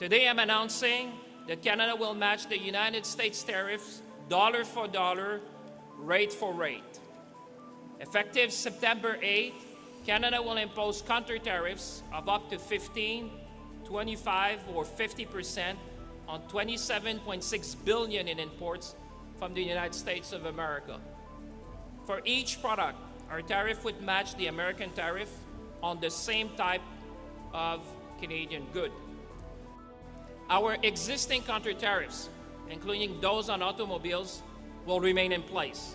Today I'm announcing that Canada will match the United States tariffs dollar for dollar, rate for rate. Effective September 8th, Canada will impose counter-tariffs of up to 15, 25, or 50% on $27.6 billion in imports from the United States of America. For each product, our tariff would match the American tariff on the same type of Canadian good. Our existing counter-tariffs, including those on automobiles, will remain in place.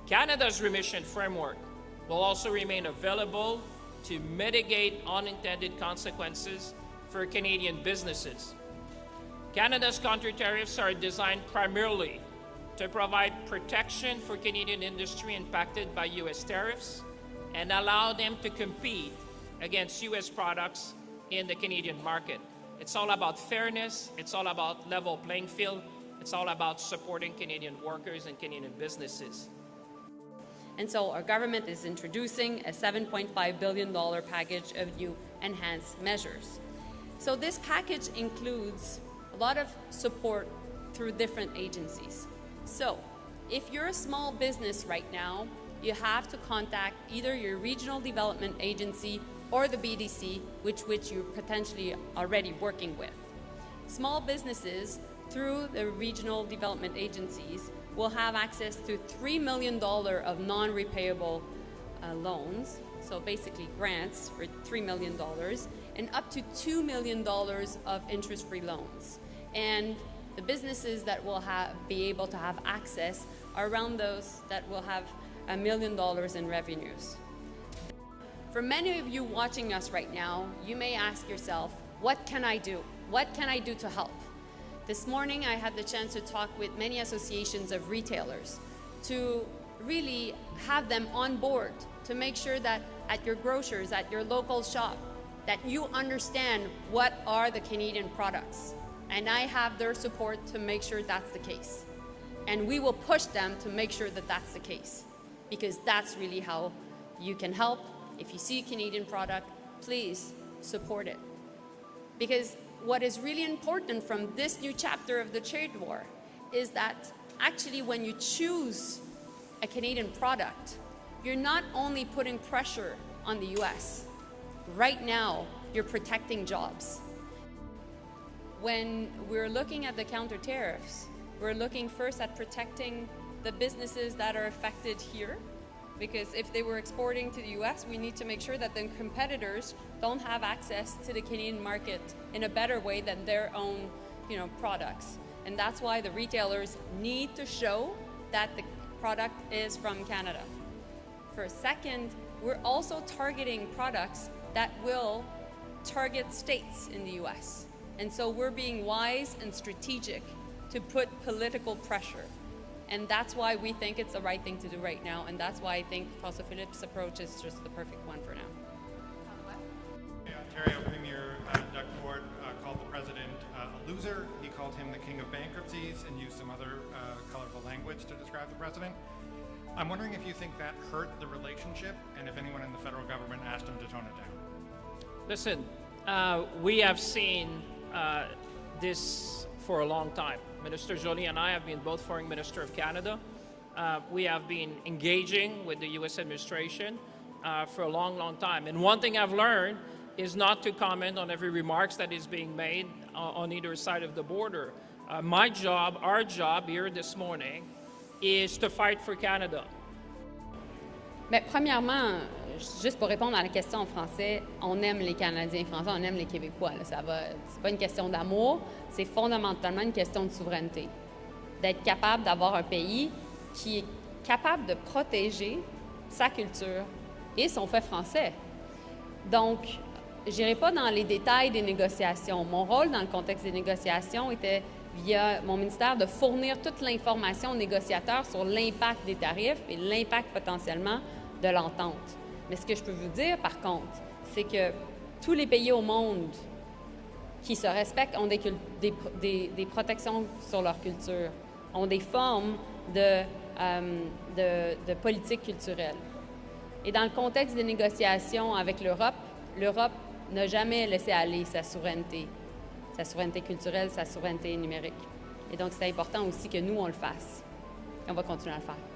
Canada's remission framework will also remain available to mitigate unintended consequences for Canadian businesses. Canada's counter-tariffs are designed primarily to provide protection for Canadian industry impacted by U.S. tariffs and allow them to compete against U.S. products in the Canadian market. It's all about fairness, it's all about level playing field, it's all about supporting Canadian workers and Canadian businesses. And so our government is introducing a $7.5 billion package of new enhanced measures. So this package includes a lot of support through different agencies. So if you're a small business right now, you have to contact either your regional development agency or the BDC, which you're potentially already working with. Small businesses through the regional development agencies will have access to $3 million of non-repayable loans, so basically grants for $3 million, and up to $2 million of interest-free loans. And the businesses that will be able to have access are around those that will have $1 million in revenues. For many of you watching us right now, you may ask yourself, what can I do? What can I do to help? This morning, I had the chance to talk with many associations of retailers to really have them on board to make sure that at your grocers, at your local shop, that you understand what are the Canadian products. And I have their support to make sure that's the case. And we will push them to make sure that that's the case, because that's really how you can help. If you see a Canadian product, please support it. Because what is really important from this new chapter of the trade war is that actually when you choose a Canadian product, you're not only putting pressure on the US. Right now, you're protecting jobs. When we're looking at the counter tariffs, we're looking first at protecting the businesses that are affected here, because if they were exporting to the US, we need to make sure that the competitors don't have access to the Canadian market in a better way than their own, products. And that's why the retailers need to show that the product is from Canada. For a second, we're also targeting products that will target states in the US. And so we're being wise and strategic to put political pressure. And that's why we think it's the right thing to do right now, and that's why I think François Philippe's approach is just the perfect one for now. Ontario Premier Doug Ford called the president a loser. He called him the king of bankruptcies and used some other colorful language to describe the president. I'm wondering if you think that hurt the relationship, and if anyone in the federal government asked him to tone it down. Listen, we have seen this for a long time. Minister Joly and I have been both Foreign Minister of Canada. We have been engaging with the U.S. administration for a long, long time. And one thing I've learned is not to comment on every remarks that is being made on either side of the border. My job, our job here this morning, is to fight for Canada. Bien, premièrement, juste pour répondre à la question en français, on aime les Canadiens français, on aime les Québécois. Là, c'est pas une question d'amour, c'est fondamentalement une question de souveraineté. D'être capable d'avoir un pays qui est capable de protéger sa culture et son fait français. Donc, je n'irai pas dans les détails des négociations. Mon rôle dans le contexte des négociations était, via mon ministère, de fournir toute l'information aux négociateurs sur l'impact des tarifs et l'impact potentiellement de l'entente. Mais ce que je peux vous dire, par contre, c'est que tous les pays au monde qui se respectent ont des protections sur leur culture, ont des formes de politique culturelle. Et dans le contexte des négociations avec l'Europe n'a jamais laissé aller sa souveraineté. sa souveraineté culturelle, sa souveraineté numérique. Et donc, c'est important aussi que nous, on le fasse. Et on va continuer à le faire.